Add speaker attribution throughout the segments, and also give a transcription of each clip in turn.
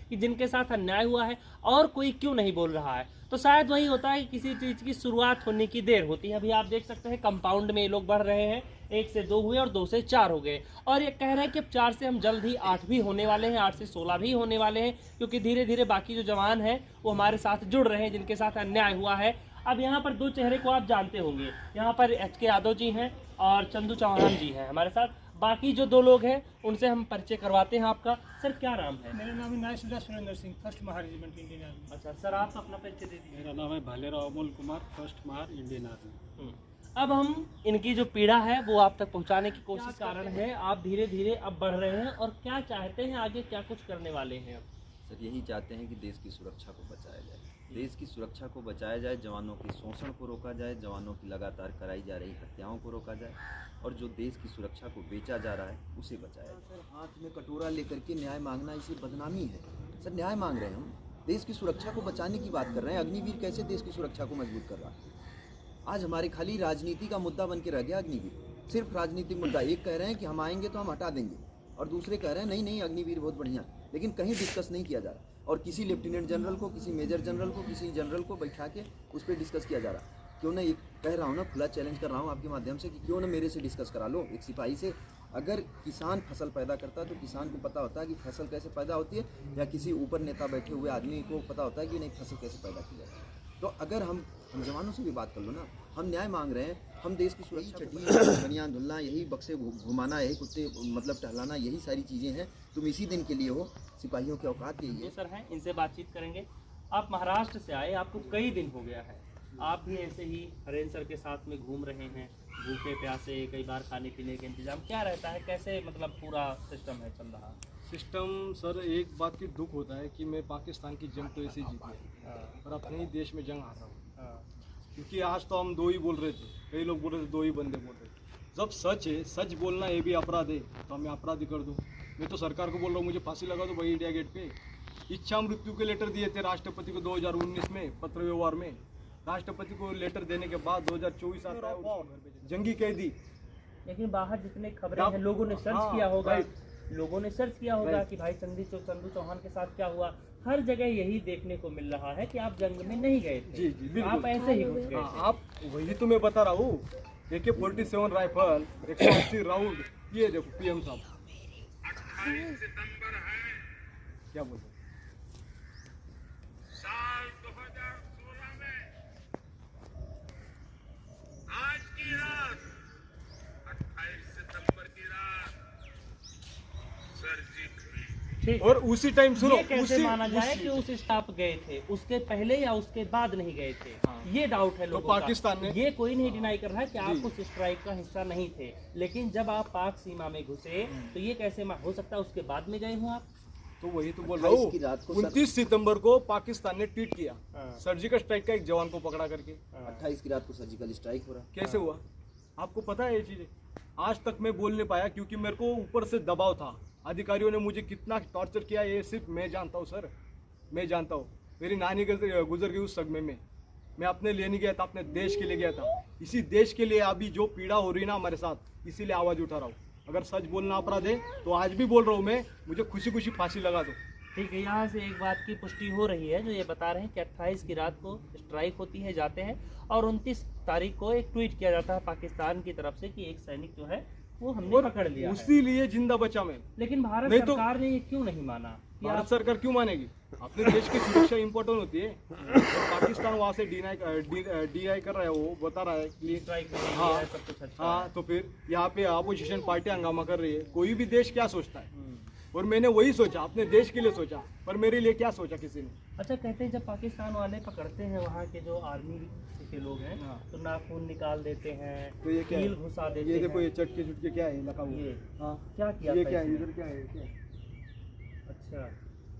Speaker 1: कि जिनके साथ अन्याय हुआ है और कोई क्यों नहीं बोल रहा है। तो शायद वही होता है कि किसी चीज़ की शुरुआत होने की देर होती है। अभी आप देख सकते हैं कंपाउंड में ये लोग बढ़ रहे हैं, 1 से 2 हुए और 2 से 4 हो गए, और ये कह रहे हैं कि अब 4 से हम जल्द ही 8 भी होने वाले हैं, 8 से 16 भी होने वाले हैं, क्योंकि धीरे धीरे बाकी जो जवान हैं वो हमारे साथ जुड़ रहे हैं जिनके साथ अन्याय हुआ है। अब यहाँ पर 2 चेहरे को आप जानते होंगे, यहाँ पर HK यादव जी हैं और चंदू चौहान जी हैं हमारे साथ। बाकी जो 2 लोग हैं उनसे हम परिचय करवाते हैं आपका। सर क्या नाम है?
Speaker 2: मेरा नाम है Naik Surendra Singh, 1st Mahar regiment Indian Army.
Speaker 1: अच्छा सर, आप अपना परिचय दे दीजिए।
Speaker 2: मेरा नाम है Bhalerao Amol Kumar, 1st Mahar Indian Army.
Speaker 1: अब हम इनकी जो पीड़ा है वो आप तक पहुंचाने की कोशिश कारण है। आप धीरे धीरे अब बढ़ रहे हैं और क्या चाहते हैं आगे, क्या कुछ करने वाले हैं? अब
Speaker 3: सर यही चाहते हैं कि देश की सुरक्षा को बचाया जाए, देश की सुरक्षा को बचाया जाए, जवानों के शोषण को रोका जाए, जवानों की लगातार कराई जा रही हत्याओं को रोका जाए, और जो देश की सुरक्षा को बेचा जा रहा है उसे बचाया जाए। सर हाथ में कटोरा लेकर के न्याय मांगना इसे बदनामी है। सर न्याय मांग रहे हैं हम, देश की सुरक्षा को बचाने की बात कर रहे हैं। अग्निवीर कैसे देश की सुरक्षा को मजबूत कर रहा है? आज हमारे खाली राजनीति का मुद्दा बन के रह गया अग्निवीर, सिर्फ राजनीतिक मुद्दा। एक कह रहे हैं कि हम आएंगे तो हम हटा देंगे, और दूसरे कह रहे हैं नहीं नहीं अग्निवीर बहुत बढ़िया, लेकिन कहीं डिस्कस नहीं किया जा रहा। और किसी लेफ्टिनेंट जनरल को, किसी मेजर जनरल को, किसी जनरल को बैठा के उस पर डिस्कस किया जा रहा। क्यों ना, एक कह रहा हूँ ना, खुला चैलेंज कर रहा हूँ आपके माध्यम से कि क्यों ना मेरे से डिस्कस करा लो, एक सिपाही से। अगर किसान फसल पैदा करता है तो किसान को पता होता है कि फसल कैसे पैदा होती है, या किसी ऊपर नेता बैठे हुए आदमी को पता होता है कि नहीं फसल कैसे पैदा की जाए। तो अगर हम जवानों से भी बात कर लो ना, हम न्याय मांग रहे हैं, हम देश की सुरक्षा, चटी बनियान धुलना, यही बक्से घुमाना, यही कुत्ते मतलब टहलाना, यही सारी चीज़ें हैं। तुम इसी दिन के लिए हो, सिपाहियों की औकात यही है।
Speaker 1: सर हैं, इनसे बातचीत करेंगे। आप महाराष्ट्र से आए, आपको कई दिन हो गया है, आप भी ऐसे ही हरेंद्र सर के साथ में घूम रहे हैं, भूखे प्यासे, कई बार खाने पीने का इंतजाम क्या रहता है, कैसे मतलब पूरा सिस्टम है चल रहा?
Speaker 2: सिस्टम सर, एक बात की दुख होता है कि मैं पाकिस्तान की जंग तो ऐसे ही जीती है और अपने ही देश में जंग हार रहा हूँ। क्योंकि आज तो हम 2 ही बोल रहे थे, कई लोग बोल रहे थे 2 ही बंदे बोल रहे थे। जब सच है, सच बोलना ये भी अपराध है, तो मैं अपराधी कर दूँ। मैं तो सरकार को बोल रहा हूँ मुझे फांसी लगा दो भाई इंडिया गेट पे। इच्छा मृत्यु के लेटर दिए थे राष्ट्रपति को 2019 में पत्र व्यवहार में। राष्ट्रपति को लेटर देने के बाद 2024 आता है जंगी कैदी।
Speaker 1: लेकिन बाहर जितने खबरें हैं, लोगों ने सर्च किया होगा, लोगों ने सर्च किया होगा कि भाई चंदू चौहान के साथ क्या हुआ। हर जगह यही देखने को मिल रहा है कि आप जंग में नहीं गए थे।
Speaker 2: जी जी बिल्कुल,
Speaker 1: आप ऐसे ही घुस गए थे।
Speaker 2: आप वही तो मैं बता रहा हूँ। AK-47 राइफल, 180 राउंड, ये देखो PM साहब क्या बोलते हैं।
Speaker 4: साल 2016 में आज की रात 28 सितंबर की रात सर्जिक हुई।
Speaker 2: और उसी टाइम सुनो,
Speaker 1: ये कैसे माना जाए कि उस स्टाफ गए थे, उसके पहले या उसके बाद नहीं गए थे? ये डाउट है लोगों का।
Speaker 2: पाकिस्तान ने,
Speaker 1: ये कोई नहीं डिनाई कर रहा है कि आप उस स्ट्राइक का हिस्सा नहीं थे, लेकिन जब आप पाक सीमा में घुसे तो ये कैसे हो सकता है उसके बाद में गए हों आप?
Speaker 2: तो वही तो बोल रहा हूँ। 29 सितंबर को पाकिस्तान ने ट्वीट किया सर्जिकल स्ट्राइक का, एक जवान को पकड़ा करके।
Speaker 3: 28 की रात को सर्जिकल स्ट्राइक हो रहा।
Speaker 2: कैसे हुआ आपको पता है ये चीजें? आज तक मैं बोल नहीं पाया क्योंकि मेरे को ऊपर से दबाव था। अधिकारियों ने मुझे कितना टॉर्चर किया ये सिर्फ मैं जानता हूँ सर, मैं जानता हूँ। मेरी नानी गुजर गई उस सदमे में। मैं अपने लिए नहीं गया था, अपने देश के लिए गया था। इसी देश के लिए अभी जो पीड़ा हो रही है ना हमारे साथ, इसीलिए आवाज़ उठा रहा हूँ। अगर सच बोलना अपराध है तो आज भी बोल रहा हूँ मैं, मुझे खुशी खुशी फांसी लगा दो।
Speaker 1: ठीक है, यहाँ से एक बात की पुष्टि हो रही है जो ये बता रहे हैं कि 28 की रात को स्ट्राइक होती है, जाते हैं, और 29 तारीख को एक ट्वीट किया जाता है पाकिस्तान की तरफ से कि एक सैनिक जो है वो हमने पकड़ लिया,
Speaker 2: उसी लिए जिंदा बचा मैं।
Speaker 1: लेकिन भारत सरकार ने ये क्यों नहीं माना?
Speaker 2: भारत सरकार क्यों मानेगी? अपने देश की सुरक्षा इम्पोर्टेंट होती है। पाकिस्तान वहाँ से डीनाई कर रहा है, वो बता रहा है कि
Speaker 1: स्ट्राइक में
Speaker 2: हाँ,
Speaker 1: सब कुछ अच्छा
Speaker 2: हाँ, तो फिर यहाँ पे अपोजिशन पार्टी हंगामा कर रही है। कोई भी देश क्या सोचता है, और मैंने वही सोचा, अपने देश के लिए सोचा, पर मेरे लिए क्या सोचा किसी ने?
Speaker 1: अच्छा, कहते हैं जब पाकिस्तान वाले पकड़ते हैं वहाँ के जो आर्मी के लोग हैं, तो नाखून निकाल देते हैं,
Speaker 2: तो ये क्या
Speaker 1: कील घुसा देते हैं।
Speaker 2: ये देखो, ये चटके चुटके क्या है लगा हुआ?
Speaker 1: ये
Speaker 2: हाँ,
Speaker 1: क्या किया
Speaker 2: ये
Speaker 1: था
Speaker 2: क्या है,
Speaker 1: इसमें?
Speaker 2: इधर क्या है, क्या है?
Speaker 1: अच्छा,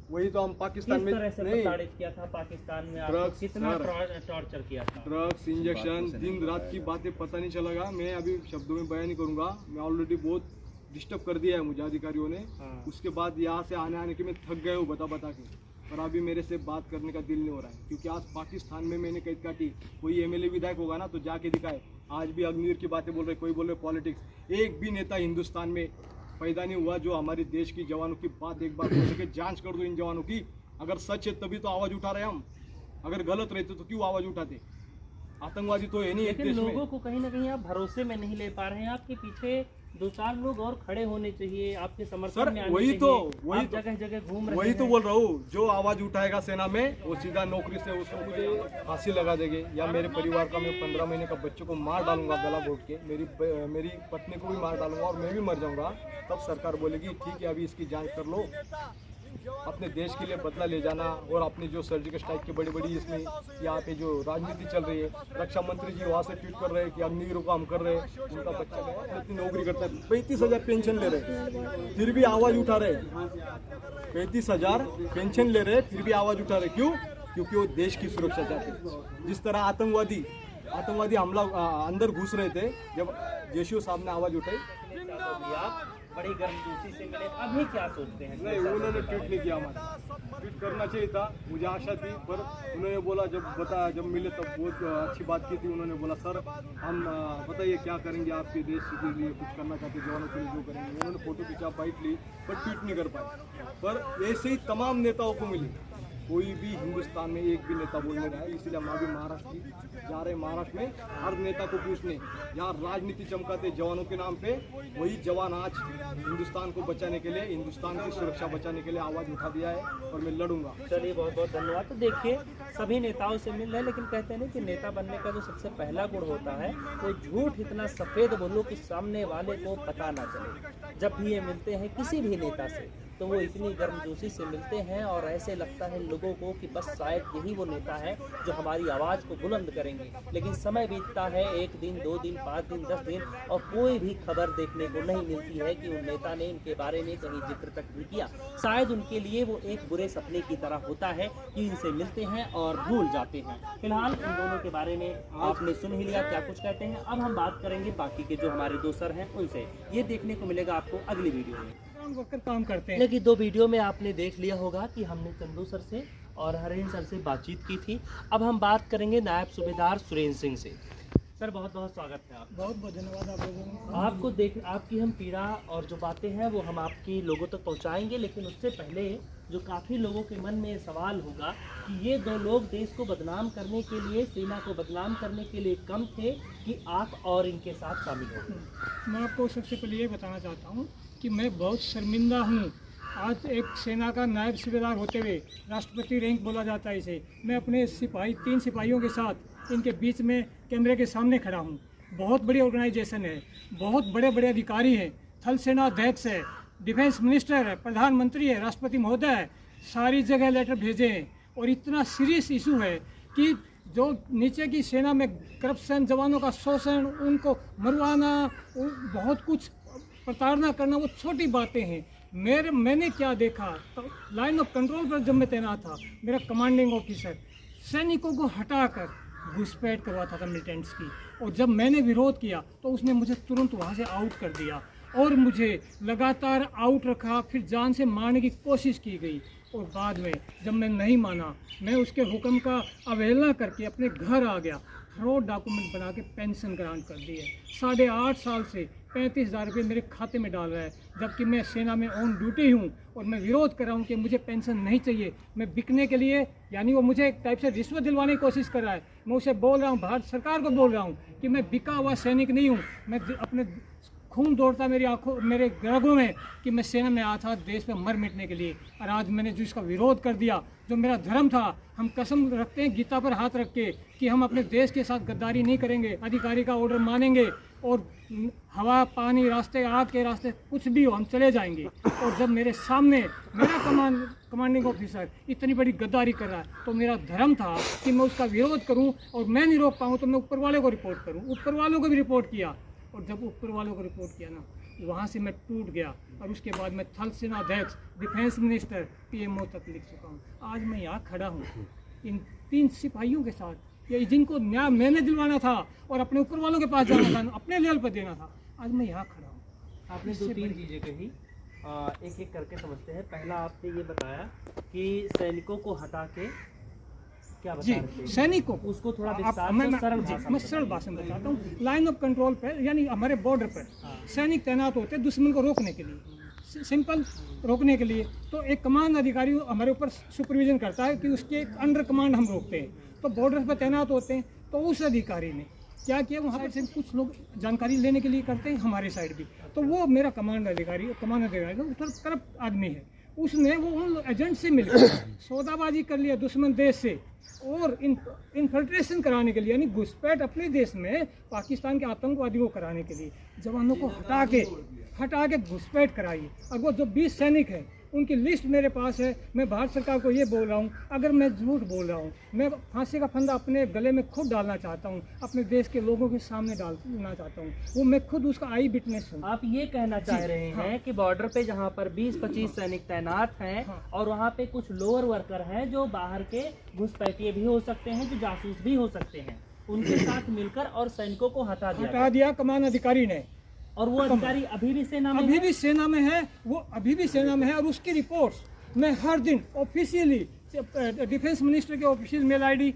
Speaker 2: वही तो हम पाकिस्तान
Speaker 1: किस
Speaker 2: में
Speaker 1: तरह से
Speaker 2: नहीं,
Speaker 1: प्रताड़ित किया था पाकिस्तान में? आपको
Speaker 2: ड्रग्स,
Speaker 1: कितना
Speaker 2: सर,
Speaker 1: टॉर्चर किया था?
Speaker 2: ड्रग्स, इंजेक्शन, दिन रात की बातें पता नहीं चलेगा। मैं अभी शब्दों में बयान नहीं करूंगा। मैं ऑलरेडी बहुत डिस्टर्ब कर दिया है मुझे अधिकारियों ने। उसके बाद यहाँ से आने के मैं थक गए हूँ बता के, पर अभी मेरे से बात करने का दिल नहीं हो रहा है। क्योंकि आज पाकिस्तान में मैंने कैद काटी। कोई MLA विधायक होगा ना तो जाके दिखाए। आज भी अग्निवीर की बातें बोल रहे, कोई बोल रहे पॉलिटिक्स। एक भी नेता हिंदुस्तान में पैदा नहीं हुआ जो हमारे देश की जवानों की बात एक बार बोल सके। जांच कर दो इन जवानों की, अगर सच है तभी तो आवाज उठा रहे हैं हम, अगर गलत रहते तो क्यों आवाज उठाते। आतंकवादी तो है नहीं एक
Speaker 1: लेकिन
Speaker 2: देश
Speaker 1: लोगों
Speaker 2: में।
Speaker 1: को कहीं ना कहीं आप भरोसे में नहीं ले पा रहे हैं। आपके पीछे 2-4 लोग और खड़े होने चाहिए, आपके समर्थन
Speaker 2: सर
Speaker 1: में आने
Speaker 2: वही
Speaker 1: चाहिए।
Speaker 2: तो
Speaker 1: आप जगह जगह घूम रहे
Speaker 2: वही
Speaker 1: हैं।
Speaker 2: तो बोल रहा हूँ, जो आवाज उठाएगा सेना में वो सीधा नौकरी से उसको मुझे फांसी लगा देंगे, या मेरे परिवार का मैं 15 महीने का बच्चों को मार डालूंगा गला घोट के, मेरी पत्नी को भी मार डालूंगा और मैं भी मर जाऊंगा। तब सरकार बोलेगी ठीक है अभी इसकी जांच कर लो, अपने देश के लिए बदला ले जाना। और अपनी जो सर्जिकल स्ट्राइक की बड़ी बड़ी इसमें यहाँ पे जो राजनीति चल रही है, रक्षा मंत्री जी वहाँ से ट्वीट कर रहे हैं कि अग्निवीरों को हम कर रहे हैं, उनका बच्चा गया इतनी नौकरी करता है, 35,000 पेंशन ले रहे हैं फिर भी आवाज उठा रहे हैं। 35,000 पेंशन ले रहे हैं फिर भी आवाज उठा रहे, क्यों? क्योंकि वो देश की सुरक्षा चाहते हैं। जिस तरह आतंकवादी हमला अंदर घुस रहे थे, जब जेशो साहब ने आवाज उठाई,
Speaker 1: आप बड़ी गर्मजोशी से मिले, अभी क्या सोचते हैं?
Speaker 2: नहीं उन्होंने ट्वीट नहीं किया, हमारा ट्वीट करना चाहिए था, मुझे आशा थी, पर उन्होंने बोला जब मिले तब बहुत अच्छी बात की थी। उन्होंने बोला सर हम बताइए क्या करेंगे आपके देश के लिए, कुछ करना चाहते जवानों के लिए जो करेंगे। उन्होंने फोटो खींचा, बाइट ली, पर ट्वीट नहीं कर पाए। पर ऐसे ही तमाम नेताओं को मिली, कोई भी हिंदुस्तान में एक भी नेता बोलने रहा है। इसलिए हम अभी महाराष्ट्र जा रहे हैं, महाराष्ट्र में हर नेता को पूछने, यहाँ राजनीति चमकाते जवानों के नाम पे, वही जवान आज हिंदुस्तान को बचाने के लिए, हिंदुस्तान की सुरक्षा बचाने के लिए आवाज उठा दिया है और मैं लड़ूंगा।
Speaker 1: चलिए बहुत बहुत धन्यवाद। तो देखिए सभी नेताओं से मिल रहे हैं, लेकिन कहते हैं ना कि नेता बनने का जो सबसे पहला गुण होता है वो झूठ इतना सफ़ेद बोलो कि सामने वाले को पता ना चले। जब भी ये मिलते हैं किसी भी नेता से तो वो इतनी गर्मजोशी से मिलते हैं और ऐसे लगता है लोगों को कि बस शायद यही वो नेता है जो हमारी आवाज़ को बुलंद करेंगे। लेकिन समय बीतता है, 1 दिन 2 दिन 5 दिन 10 दिन और कोई भी खबर देखने को नहीं मिलती है कि उन नेता ने इनके बारे में कहीं जिक्र तक भी किया। शायद उनके लिए वो एक बुरे सपने की तरह होता है कि इनसे मिलते हैं और भूल जाते हैं। फिलहाल इन दोनों के बारे में आपने सुन ही लिया क्या कुछ कहते हैं। अब हम बात करेंगे बाकी के जो हमारे दो सर हैं उनसे। ये देखने को मिलेगा आपको अगली वीडियो में।
Speaker 5: वर्कर काम करते हैं।
Speaker 1: लेकिन 2 वीडियो में आपने देख लिया होगा कि हमने चंदू सर से और हरेंद्र सर से बातचीत की थी। अब हम बात करेंगे नायब सूबेदार सुरेंद्र सिंह से। सर बहुत बहुत स्वागत है आप।
Speaker 5: बहुत बहुत धन्यवाद आप लोगों को।
Speaker 1: आपको देख आपकी हम पीड़ा और जो बातें हैं वो हम आपकी लोगों तक पहुंचाएंगे, लेकिन उससे पहले जो काफ़ी लोगों के मन में ये सवाल होगा कि ये 2 लोग देश को बदनाम करने के लिए, सेना को बदनाम करने के लिए कम थे कि आप और इनके साथ शामिल हो गए।
Speaker 5: मैं आपको सबसे पहले ये बताना चाहता हूँ कि मैं बहुत शर्मिंदा हूँ। आज एक सेना का नायब सूबेदार होते हुए, राष्ट्रपति रैंक बोला जाता है इसे, मैं अपने 3 सिपाहियों के साथ इनके बीच में कैमरे के सामने खड़ा हूँ। बहुत बड़ी ऑर्गेनाइजेशन है, बहुत बड़े बड़े अधिकारी हैं, थल सेना अध्यक्ष है, डिफेंस मिनिस्टर है, प्रधानमंत्री है, राष्ट्रपति महोदय है, सारी जगह लेटर भेजे हैं। और इतना सीरियस इशू है कि जो नीचे की सेना में करप्शन, जवानों का शोषण, उनको मरवाना, बहुत कुछ प्रताड़ना करना, वो छोटी बातें हैं। मैंने क्या देखा तो लाइन ऑफ कंट्रोल पर जब मैं तैनात था, मेरा कमांडिंग ऑफिसर सैनिकों को हटाकर घुसपैठ करवाता था मिलिटेंट्स की, और जब मैंने विरोध किया तो उसने मुझे तुरंत वहाँ से आउट कर दिया और मुझे लगातार आउट रखा। फिर जान से मारने की कोशिश की गई और बाद में जब मैं नहीं माना, मैं उसके हुक्म का अवहेलना करके अपने घर आ गया। फ्रॉड डॉक्यूमेंट बना के पेंशन ग्रांट कर दी है। 8.5 साल से 35,000 रुपये मेरे खाते में डाल रहा है, जबकि मैं सेना में ऑन ड्यूटी हूँ और मैं विरोध कर रहा हूँ कि मुझे पेंशन नहीं चाहिए। मैं बिकने के लिए, यानी वो मुझे एक टाइप से रिश्वत दिलवाने की कोशिश कर रहा है। मैं उसे बोल रहा हूँ, भारत सरकार को बोल रहा हूँ कि मैं बिका हुआ सैनिक नहीं हूँ। मैं अपने खून दौड़ता मेरी आंखों, मेरे रगों में कि मैं सेना में आया था देश पे मर मिटने के लिए। और आज मैंने जो इसका विरोध कर दिया, जो मेरा धर्म था, हम कसम रखते हैं गीता पर हाथ रख के कि हम अपने देश के साथ गद्दारी नहीं करेंगे, अधिकारी का ऑर्डर मानेंगे और हवा पानी रास्ते, आग के रास्ते, कुछ भी हो हम चले जाएंगे। और जब मेरे सामने मेरा कमांडिंग ऑफिसर इतनी बड़ी गद्दारी कर रहा है तो मेरा धर्म था कि मैं उसका विरोध करूं, और मैं नहीं रोक पाऊँ तो मैं ऊपर वाले को रिपोर्ट करूँ। ऊपर वालों को भी रिपोर्ट किया, और जब ऊपर वालों को रिपोर्ट किया ना, वहाँ से मैं टूट गया। और उसके बाद मैं थल सेना अध्यक्ष, डिफेंस मिनिस्टर, PMO तक लिख चुका हूँ। आज मैं यहाँ खड़ा हूँ इन 3 सिपाहियों के साथ, या जिनको न्याय मैंने दिलवाना था और अपने ऊपर वालों के पास जाना था, अपने लेवल पर देना था। आज मैं यहाँ खड़ा हूँ।
Speaker 1: आपने 2-3 चीज़ें कही, एक एक करके समझते हैं। पहला आपने ये बताया कि सैनिकों को हटा के क्या
Speaker 5: जी
Speaker 1: बता रहे थे?
Speaker 5: सैनिक को
Speaker 1: उसको थोड़ा
Speaker 5: आप-
Speaker 1: विस्तार
Speaker 5: मैं
Speaker 1: से
Speaker 5: मैं-
Speaker 1: सरल
Speaker 5: जी,
Speaker 1: भाषा
Speaker 5: मैं
Speaker 1: में
Speaker 5: सरल भाषा में बताता हूँ। लाइन ऑफ कंट्रोल पर यानी हमारे बॉर्डर पर सैनिक तैनात होते हैं दुश्मन को रोकने के लिए, सिंपल रोकने के लिए। तो एक कमांड अधिकारी हमारे ऊपर सुपरविजन करता है कि उसके अंडर कमांड हम रोकते हैं। तो बॉर्डर पर तैनात होते हैं। तो उस अधिकारी ने क्या किया, वहाँ पर से कुछ लोग जानकारी लेने के लिए करते हैं, हमारे साइड भी। तो वो मेरा कमांड अधिकारी थोड़ा करप्ट आदमी है, उसने वो उन एजेंट से मिलकर सौदाबाजी कर लिया दुश्मन देश से, और इन्फिल्ट्रेशन कराने के लिए यानी घुसपैठ अपने देश में पाकिस्तान के आतंकवादियों को कराने के लिए जवानों को हटा के घुसपैठ कराई। और वो जो 20 सैनिक हैं उनकी लिस्ट मेरे पास है। मैं भारत सरकार को ये बोल रहा हूँ, अगर मैं झूठ बोल रहा हूँ, मैं फांसी का फंदा अपने गले में खुद डालना चाहता हूँ, अपने देश के लोगों के सामने डालना चाहता हूँ। वो मैं खुद उसका आई विटनेस हूँ।
Speaker 1: आप ये कहना चाह रहे हैं कि बॉर्डर पे जहाँ पर 20-25 सैनिक तैनात हैं और वहाँ पे कुछ लोअर वर्कर हैं जो बाहर के घुसपैठिए भी हो सकते हैं, जो जासूस भी हो सकते हैं, उनके साथ मिलकर और सैनिकों को हटा दिया
Speaker 5: कमान अधिकारी ने।
Speaker 1: और वो अधिकारी अभी भी सेना में
Speaker 5: अभी भी सेना में है, वो अभी भी सेना में है। और उसकी रिपोर्ट्स मैं हर दिन ऑफिशियली डिफेंस मिनिस्टर के official mail ID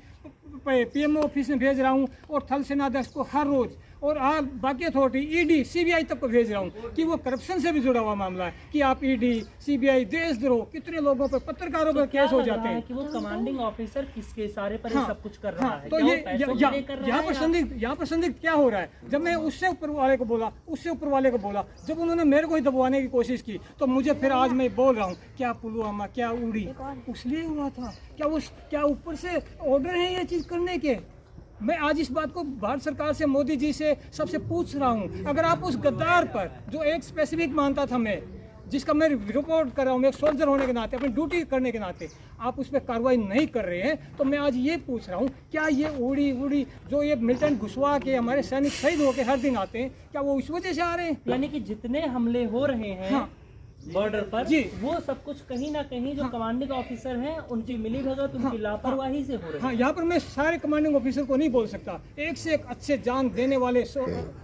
Speaker 5: PMO office में भेज रहा हूँ, और थल सेनाध्यक्ष को हर रोज, और बाकी अथॉरिटी ईडी सीबीआई तक को भेज रहा हूँ कि वो करप्शन से भी जुड़ा हुआ मामला है कि आप ईडी सीबीआई देशद्रोह, कितने लोगों पर, पत्रकारों पर केस हो जाते हैं
Speaker 1: कि वो कमांडिंग ऑफिसर किसके इशारे पर ये सब कुछ कर रहा है।
Speaker 5: तो
Speaker 1: क्या
Speaker 5: ये
Speaker 1: वो पैसों के लिए कर रहा
Speaker 5: यहाँ
Speaker 1: है
Speaker 5: पर
Speaker 1: या-
Speaker 5: संदिग्ध क्या हो रहा है, जब मैं उससे ऊपर वाले को बोला, जब उन्होंने मेरे को ही दबाने की कोशिश की, तो मुझे फिर आज मैं बोल रहा हूँ क्या पुलवामा, क्या उड़ी, उसलिए हुआ था। क्या ऊपर से ऑर्डर है ये चीज करने के। मैं आज इस बात को भारत सरकार से, मोदी जी से, सबसे पूछ रहा हूँ, अगर आप उस गद्दार पर जो एक स्पेसिफिक मानता था मैं, जिसका मैं रिपोर्ट कर रहा हूँ, एक सोल्जर होने के नाते, अपनी ड्यूटी करने के नाते, आप उस पर कार्रवाई नहीं कर रहे हैं, तो मैं आज ये पूछ रहा हूँ, क्या ये उड़ी जो ये मिलिटेंट घुसवा के हमारे सैनिक शहीद होकर हर दिन आते हैं, क्या वो इस वजह से आ रहे हैं?
Speaker 1: यानी कि जितने हमले हो रहे हैं बॉर्डर पर
Speaker 5: जी,
Speaker 1: वो सब कुछ कहीं ना कहीं जो कमांडिंग ऑफिसर हैं उनकी मिलीभगत, उनकी लापरवाही से हो रहे हैं।
Speaker 5: यहाँ पर मैं सारे कमांडिंग ऑफिसर को नहीं बोल सकता, एक से एक अच्छे जान देने वाले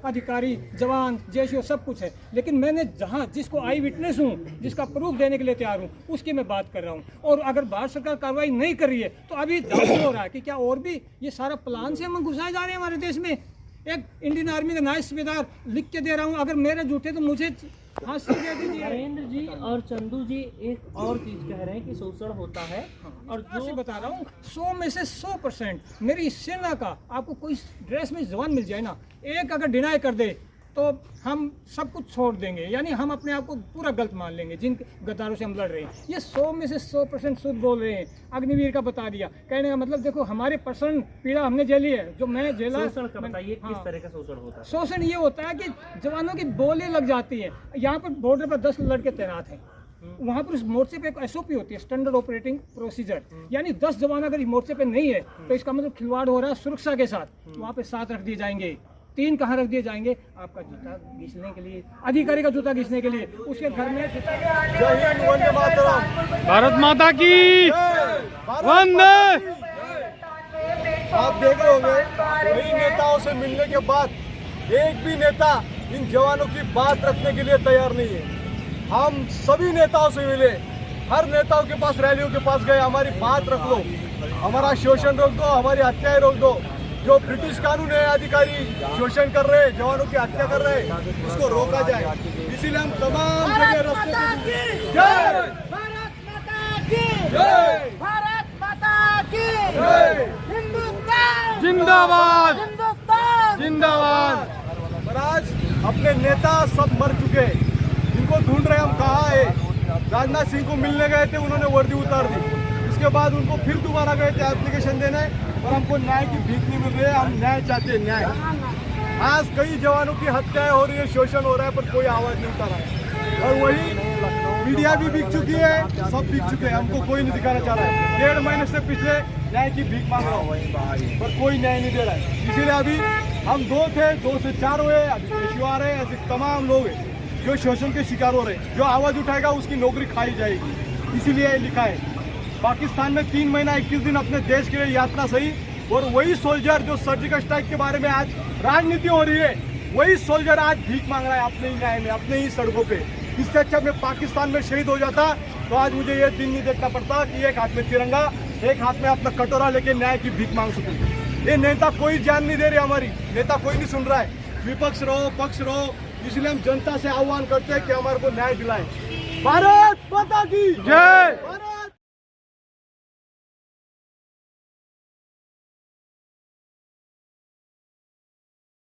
Speaker 5: अधिकारी, जवान, जैसे सब कुछ है, लेकिन मैंने जिसको आई विटनेस हूँ, जिसका प्रूफ देने के लिए तैयार हूँ, उसकी मैं बात कर रहा हूँ। और अगर भारत सरकार कार्रवाई नहीं कर रही है तो अभी दावा हो रहा है कि क्या और भी ये सारा प्लान से हम घुसाए जा रहे हैं हमारे देश में। एक इंडियन आर्मी का नायब सूबेदार लिख के दे रहा हूँ, अगर मेरे झूठे तो मुझे फांसी दे दीजिए।
Speaker 1: नरेंद्र जी और चंदू जी एक और चीज कह रहे हैं कि शोषण होता है, और
Speaker 5: जो
Speaker 1: जो
Speaker 5: बता रहा हूँ 100 में से 100% मेरी सेना का आपको कोई ड्रेस में जवान मिल जाए ना, एक अगर डिनाई कर दे तो हम सब कुछ छोड़ देंगे, यानी हम अपने आप को पूरा गलत मान लेंगे जिन गद्दारों से हम लड़ रहे हैं। ये 100 में से 100% शुद्ध बोल रहे हैं। अग्निवीर का बता दिया, कहने का मतलब देखो हमारे पर्सन पीड़ा हमने झेली है, जो मैं झेला।
Speaker 1: शोषण का बताइए किस तरह का शोषण होता है?
Speaker 5: शोषण ये होता है कि जवानों की बोले लग जाती है। यहाँ पर बॉर्डर पर 10 लड़के तैनात हैं, वहाँ पर उस मोर्चे पे एक एसओपी होती है, स्टैंडर्ड ऑपरेटिंग प्रोसीजर, यानी 10 जवान अगर इस मोर्चे पे नहीं है तो इसका मतलब खिलवाड़ हो रहा है सुरक्षा के साथ। वहाँ पे 7 रख दिए जाएंगे, 3 कहाँ रख दिए जाएंगे, आपका जूता घिसने के लिए, अधिकारी का जूता घिसने के लिए, उसके घर में।
Speaker 2: जय हिंद, वंदे मातरम।
Speaker 6: भारत माता की वंदे।
Speaker 2: आप देख रहे होंगे कई नेताओं से मिलने के बाद एक भी नेता इन जवानों की बात रखने के लिए तैयार नहीं है। हम सभी नेताओं से मिले, हर नेताओं के पास, रैलियों के पास गए, हमारी बात रख लो, हमारा शोषण रोक दो, हमारी हत्याएं रोक दो। जो ब्रिटिश कानून है, अधिकारी शोषण कर रहे हैं, जवानों की हत्या कर रहे हैं, उसको रोका जाए। इसीलिए हम तमाम जगह रास्ते
Speaker 7: भारत माता की
Speaker 2: जय,
Speaker 7: भारत माता की
Speaker 2: जय।
Speaker 7: हिंदुस्तान
Speaker 6: जिंदाबाद
Speaker 7: हिंदुस्तान
Speaker 6: जिंदाबाद।
Speaker 2: पर आज अपने नेता सब मर चुके, इनको ढूंढ रहे हम कहाँ है। राजनाथ सिंह को मिलने गए थे, उन्होंने वर्दी उतार दी, उसके बाद उनको फिर दोबारा गए थे एप्लीकेशन देने, और हमको न्याय की भीख नहीं मिल रही है। हम न्याय चाहते हैं, न्याय। आज कई जवानों की हत्याएं हो रही है, शोषण हो रहा है, पर कोई आवाज नहीं उठा रहा है। और वही मीडिया भी बिक चुकी है, सब बिक चुके हैं, हमको कोई नहीं दिखाना चाह रहा है। 1.5 महीने से पिछले न्याय की भीख मांग रहा हूँ, पर कोई न्याय नहीं दे रहा है। इसीलिए अभी हम 2 थे, 2 से 4 हुए, अभी पेशवा आ रहे हैं। ऐसे तमाम लोग हैं जो शोषण के शिकार हो रहे हैं। जो आवाज उठाएगा उसकी नौकरी खाई जाएगी। इसीलिए लिखा है पाकिस्तान में 3 महीना 21 दिन अपने देश के लिए यात्रा सही, और वही सोल्जर जो सर्जिकल स्ट्राइक के बारे में आज राजनीति हो रही है, वही सोल्जर आज भीख मांग रहा है अपने ही न्याय में, अपने ही सड़कों पे। इससे अच्छा मैं पाकिस्तान में शहीद हो जाता तो आज मुझे ये दिन नहीं देखना पड़ता कि एक हाथ में तिरंगा एक हाथ में अपना कटोरा लेके न्याय की भीख मांग सकूं। ये नेता कोई जान नहीं दे रहे, हमारी नेता कोई नहीं सुन रहा है। विपक्ष रहो पक्ष रहो, इसलिए हम जनता से आह्वान करते हैं कि हमारे को न्याय दिलाएं। भारत माता की
Speaker 6: जय।
Speaker 2: भारत